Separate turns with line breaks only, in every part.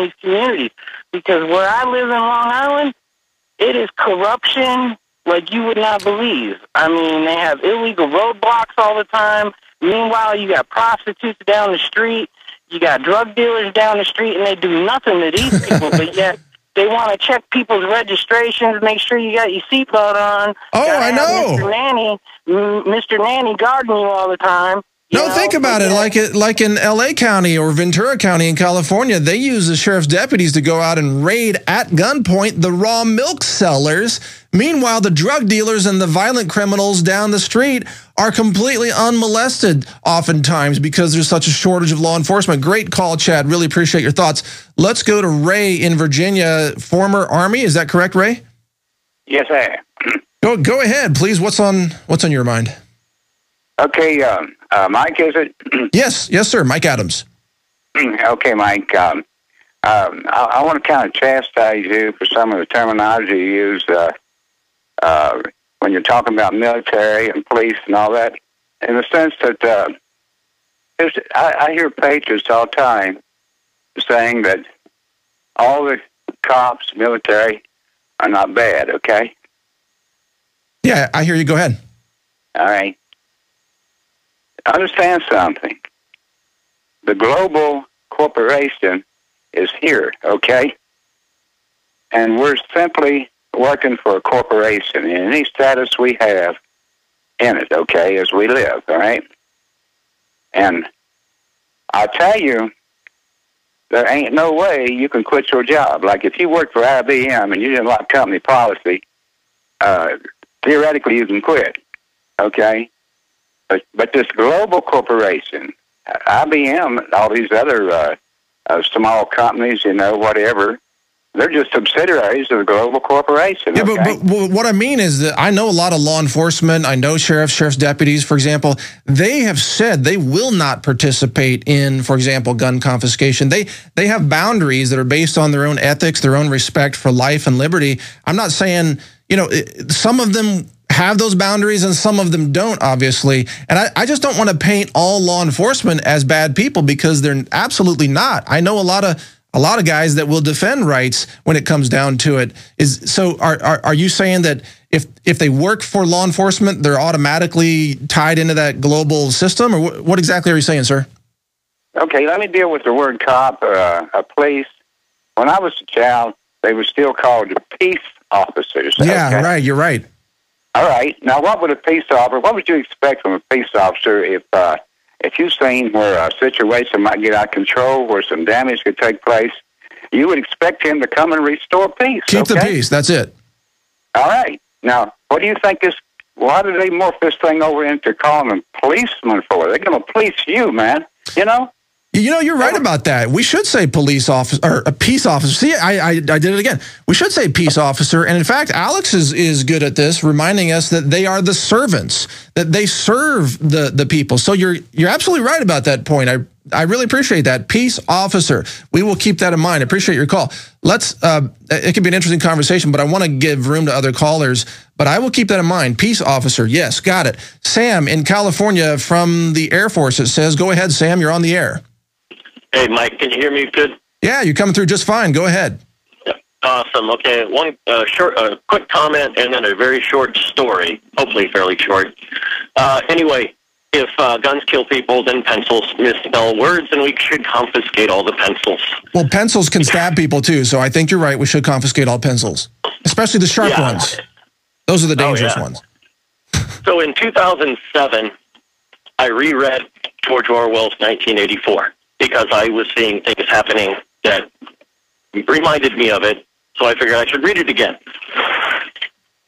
these communities. Because where I live in Long Island, it is corruption like you would not believe. I mean, they have illegal roadblocks all the time. Meanwhile, you got prostitutes down the street. You got drug dealers down the street, and they do nothing to these people, but yet they want to check people's registrations, make sure you got your seatbelt on.
Oh, I know.
Mr. Nanny guarding you all the time.
No, think about it. Like in L.A. County or Ventura County in California, they use the sheriff's deputies to go out and raid at gunpoint the raw milk sellers. Meanwhile, the drug dealers and the violent criminals down the street are completely unmolested oftentimes because there's such a shortage of law enforcement. Great call, Chad. Really appreciate your thoughts. Let's go to Ray in Virginia, former Army. Is that correct, Ray?
Yes, sir.
Go ahead, please. What's on your mind?
Okay, Mike, is it?
Yes, sir. Mike Adams.
Okay, Mike. I want to kind of chastise you for some of the terminology you use when you're talking about military and police and all that, in the sense that I hear patriots all the time saying that all the cops, military, are not bad, okay?
Yeah, I hear you. Go ahead.
All right. Understand something. The global corporation is here, okay? And we're simply working for a corporation in any status we have in it, okay, as we live, all right? And I'll tell you, there ain't no way you can quit your job. Like if you work for IBM and you didn't like company policy, theoretically you can quit, okay? But this global corporation, IBM, all these other small companies, whatever, they're just subsidiaries of the global corporation.
Yeah,
okay?
but what I mean is that I know a lot of law enforcement. I know sheriff's deputies, for example. They have said they will not participate in, for example, gun confiscation. They have boundaries that are based on their own ethics, their own respect for life and liberty. I'm not saying, some of them have those boundaries and some of them don't, obviously. And I just don't want to paint all law enforcement as bad people because they're absolutely not. I know a lot of guys that will defend rights when it comes down to it. So are you saying that if they work for law enforcement, they're automatically tied into that global system? Or what exactly are you saying, sir?
Okay, let me deal with the word cop or a police. When I was a child, they were still called peace officers.
Yeah,
okay?
Right, you're right.
All right. Now, what would you expect from a peace officer if you've seen where a situation might get out of control, where some damage could take place? You would expect him to come and restore peace.
Keep the peace. That's it.
All right. Now, what do you think is? Why did they morph this thing over into calling them policemen for? They're going to police you, man.
You're right about that. We should say police officer or a peace officer. See, I did it again. We should say peace officer. And in fact, Alex is good at this, reminding us that they are the servants, that they serve the people. So you're absolutely right about that point. I really appreciate that. Peace officer. We will keep that in mind. I appreciate your call. It could be an interesting conversation, but I want to give room to other callers. But I will keep that in mind. Peace officer. Yes, got it. Sam in California from the Air Force, it says. Go ahead, Sam. You're on the air.
Hey, Mike, can you hear me good?
Yeah, you're coming through just fine. Go ahead.
Yeah. Awesome. Okay, one quick comment and then a very short story, hopefully fairly short. Anyway, if guns kill people, then pencils misspell words, and we should confiscate all the pencils.
Well, pencils can stab people, too, so I think you're right. We should confiscate all pencils, especially the sharp ones. Those are the dangerous ones.
So in 2007, I reread George Orwell's 1984. Because I was seeing things happening that reminded me of it, so I figured I should read it again.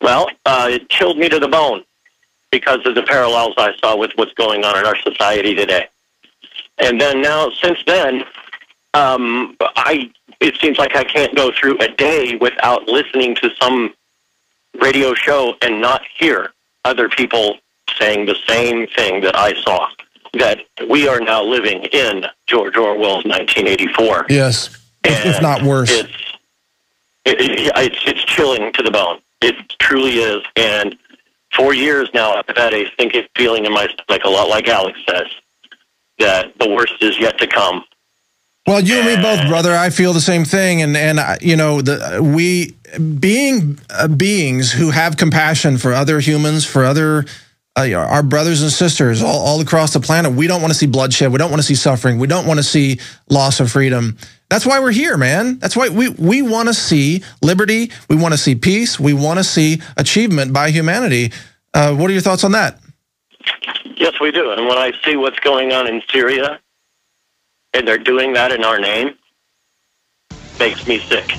Well, it chilled me to the bone because of the parallels I saw with what's going on in our society today. And then now, since then, it seems like I can't go through a day without listening to some radio show and not hear other people saying the same thing that I saw. That we are now living in George Orwell's 1984.
Yes, if not worse.
It's chilling to the bone. It truly is. And for years now, I've had a sinking feeling in my stomach, a lot like Alex says, that the worst is yet to come.
Well, you and me both, brother. I feel the same thing, and you know, we being beings who have compassion for other humans, for other our brothers and sisters all across the planet. We don't want to see bloodshed. We don't want to see suffering. We don't want to see loss of freedom. That's why we're here, man. That's why we want to see liberty. We want to see peace. We want to see achievement by humanity. What are your thoughts on that?
Yes, we do. And when I see what's going on in Syria, and they're doing that in our name, makes me sick.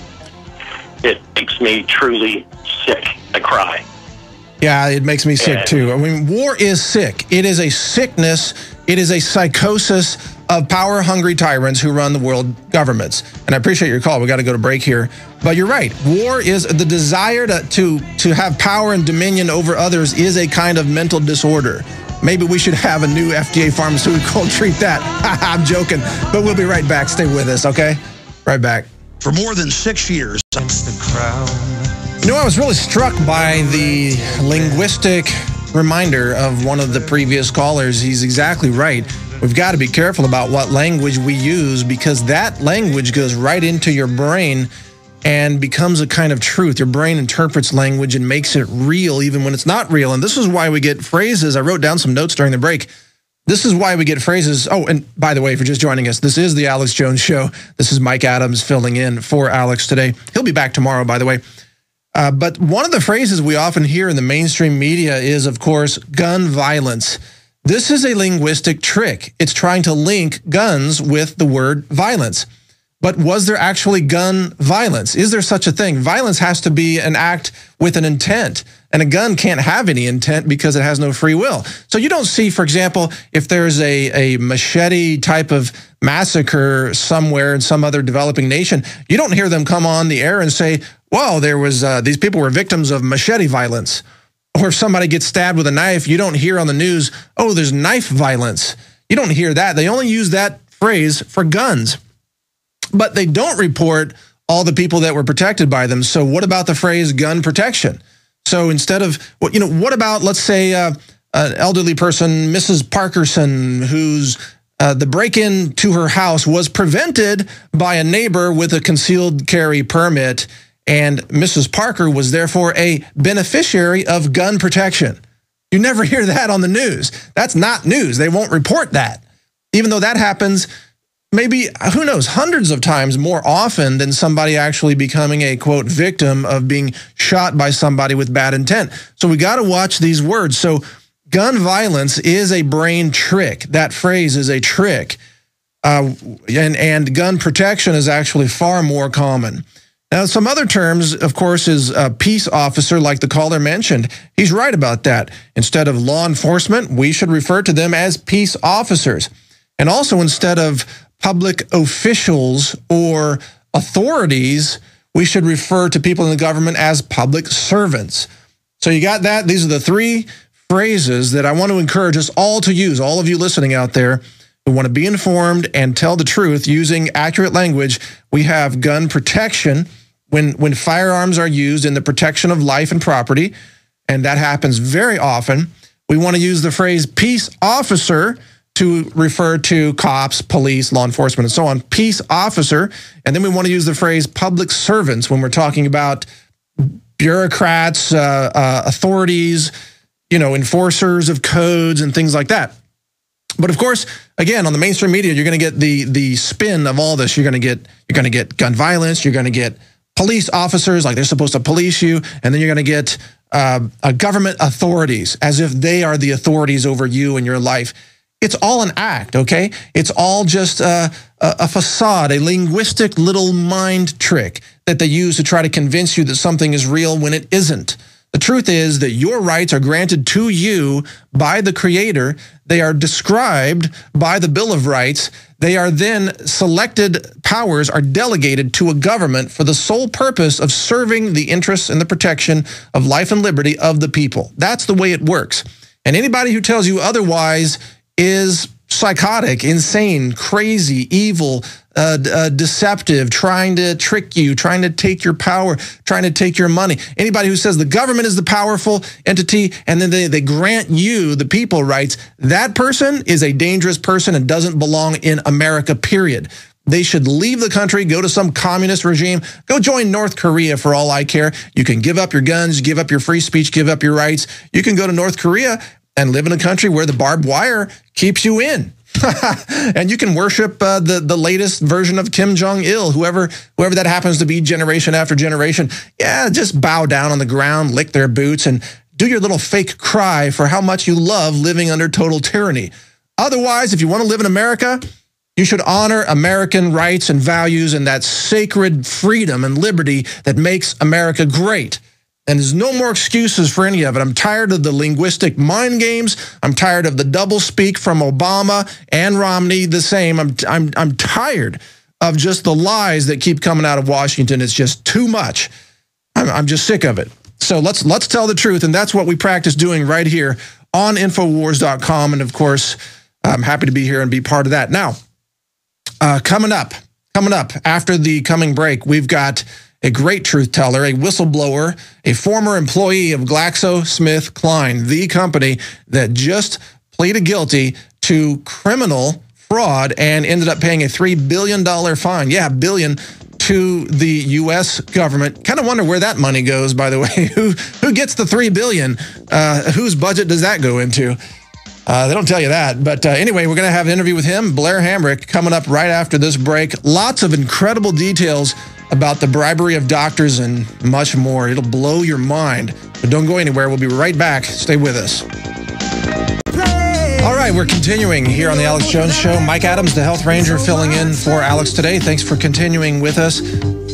It makes me truly sick. I cry.
Yeah, it makes me sick too. I mean, war is sick. It is a sickness. It is a psychosis of power-hungry tyrants who run the world governments. And I appreciate your call. We got to go to break here. But you're right. War is the desire to have power and dominion over others is a kind of mental disorder. Maybe we should have a new FDA pharmaceutical treat that. I'm joking, but we'll be right back. Stay with us, okay? Right back.
For more than 6 years.
You know, I was really struck by the linguistic reminder of one of the previous callers. He's exactly right. We've got to be careful about what language we use, because that language goes right into your brain and becomes a kind of truth. Your brain interprets language and makes it real even when it's not real. And this is why we get phrases. I wrote down some notes during the break. This is why we get phrases. Oh, and by the way, if you're just joining us, this is the Alex Jones Show. This is Mike Adams filling in for Alex today. He'll be back tomorrow, by the way. But one of the phrases we often hear in the mainstream media is, of course, gun violence. This is a linguistic trick. It's trying to link guns with the word violence. But was there actually gun violence? Is there such a thing? Violence has to be an act with an intent, and a gun can't have any intent because it has no free will. So you don't see, for example, if there's a machete type of massacre somewhere in some other developing nation, you don't hear them come on the air and say, well, there was these people were victims of machete violence. Or if somebody gets stabbed with a knife, you don't hear on the news, oh, there's knife violence. You don't hear that. They only use that phrase for guns. But they don't report all the people that were protected by them. So what about the phrase gun protection? So instead of, what about, let's say, an elderly person, Mrs. Parkerson, whose the break-in to her house was prevented by a neighbor with a concealed carry permit, and Mrs. Parker was therefore a beneficiary of gun protection. You never hear that on the news. That's not news. They won't report that. Even though that happens maybe, who knows, hundreds of times more often than somebody actually becoming a, quote, victim of being shot by somebody with bad intent. So we got to watch these words. So gun violence is a brain trick. That phrase is a trick. And gun protection is actually far more common. Now, some other terms, of course, is a peace officer, like the caller mentioned. He's right about that. Instead of law enforcement, we should refer to them as peace officers. And also, instead of public officials or authorities, we should refer to people in the government as public servants. So you got that. These are the three phrases that I want to encourage us all to use, all of you listening out there who want to be informed and tell the truth using accurate language. We have gun protection when firearms are used in the protection of life and property, and that happens very often. We want to use the phrase peace officer to refer to cops, police, law enforcement, and so on, peace officer. And then we want to use the phrase public servants when we're talking about bureaucrats, authorities, enforcers of codes and things like that. But of course, again, on the mainstream media, you're going to get the spin of all this. You're going to get gun violence. You're going to get police officers like they're supposed to police you, and then you're going to get government authorities as if they are the authorities over you and your life. It's all an act, okay? It's all just a facade, a linguistic little mind trick that they use to try to convince you that something is real when it isn't. The truth is that your rights are granted to you by the Creator. They are described by the Bill of Rights. They are then selected powers are delegated to a government for the sole purpose of serving the interests and the protection of life and liberty of the people. That's the way it works. And anybody who tells you otherwise is psychotic, insane, crazy, evil, deceptive, trying to trick you, trying to take your power, trying to take your money. Anybody who says the government is the powerful entity and then they grant you, the people, rights, that person is a dangerous person and doesn't belong in America, period. They should leave the country, go to some communist regime, go join North Korea for all I care. You can give up your guns, give up your free speech, give up your rights. You can go to North Korea and live in a country where the barbed wire keeps you in. And you can worship the latest version of Kim Jong-il, whoever that happens to be, generation after generation. Yeah, just bow down on the ground, lick their boots, and do your little fake cry for how much you love living under total tyranny. Otherwise, if you want to live in America, you should honor American rights and values and that sacred freedom and liberty that makes America great. And there's no more excuses for any of it. I'm tired of the linguistic mind games. I'm tired of the doublespeak from Obama and Romney the same. I'm tired of just the lies that keep coming out of Washington. It's just too much. I'm just sick of it. So let's tell the truth, and that's what we practice doing right here on Infowars.com. And of course, I'm happy to be here and be part of that. Now, coming up after the coming break, we've got a great truth teller, a whistleblower, a former employee of GlaxoSmithKline, the company that just pleaded guilty to criminal fraud and ended up paying a $3 billion fine. Yeah, billion to the U.S. government. Kind of wonder where that money goes, by the way. Who gets the $3 billion? Whose budget does that go into? They don't tell you that. But anyway, we're going to have an interview with him, Blair Hamrick, coming up right after this break. Lots of incredible details about the bribery of doctors and much more. It'll blow your mind. But don't go anywhere. We'll be right back. Stay with us. All right, we're continuing here on the Alex Jones Show. Mike Adams, the Health Ranger, filling in for Alex today. Thanks for continuing with us.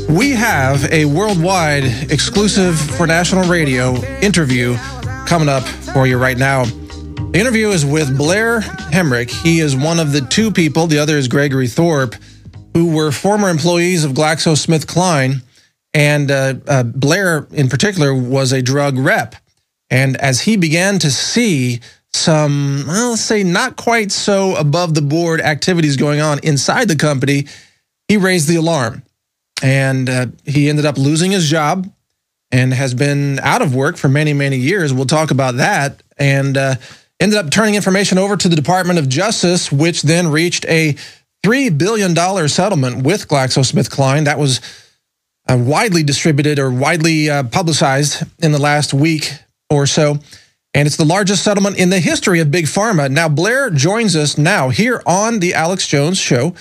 We have a worldwide exclusive for national radio interview coming up for you right now. The interview is with Blair Hamrick. He is one of the two people, the other is Gregory Thorpe, who were former employees of GlaxoSmithKline. And Blair, in particular, was a drug rep. And as he began to see some, well, let's say not quite so above the board activities going on inside the company, he raised the alarm. And he ended up losing his job and has been out of work for many, many years. We'll talk about that. And ended up turning information over to the Department of Justice, which then reached a $3 billion settlement with GlaxoSmithKline. That was widely distributed or widely publicized in the last week or so. And it's the largest settlement in the history of Big Pharma. Now, Blair joins us now here on the Alex Jones Show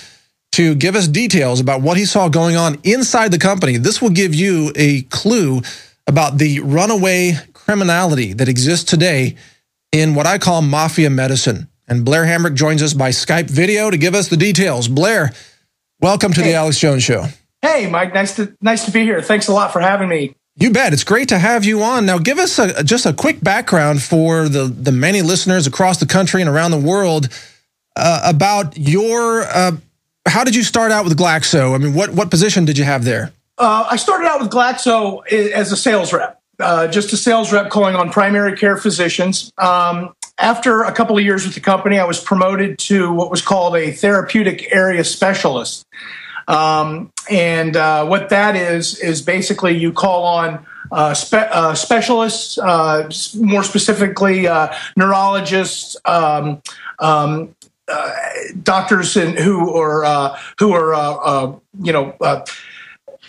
to give us details about what he saw going on inside the company. This will give you a clue about the runaway criminality that exists today in what I call mafia medicine. And Blair Hamrick joins us by Skype video to give us the details. Blair, welcome to the Alex Jones Show.
Hey, Mike, nice to be here. Thanks a lot for having me.
You bet. It's great to have you on. Now, give us just a quick background for the many listeners across the country and around the world about your, how did you start out with Glaxo? I mean, what position did you have there?
I started out with Glaxo as a sales rep, just a sales rep calling on primary care physicians. After a couple of years with the company, I was promoted to what was called a therapeutic area specialist. And what that is basically you call on specialists, more specifically neurologists, doctors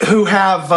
who have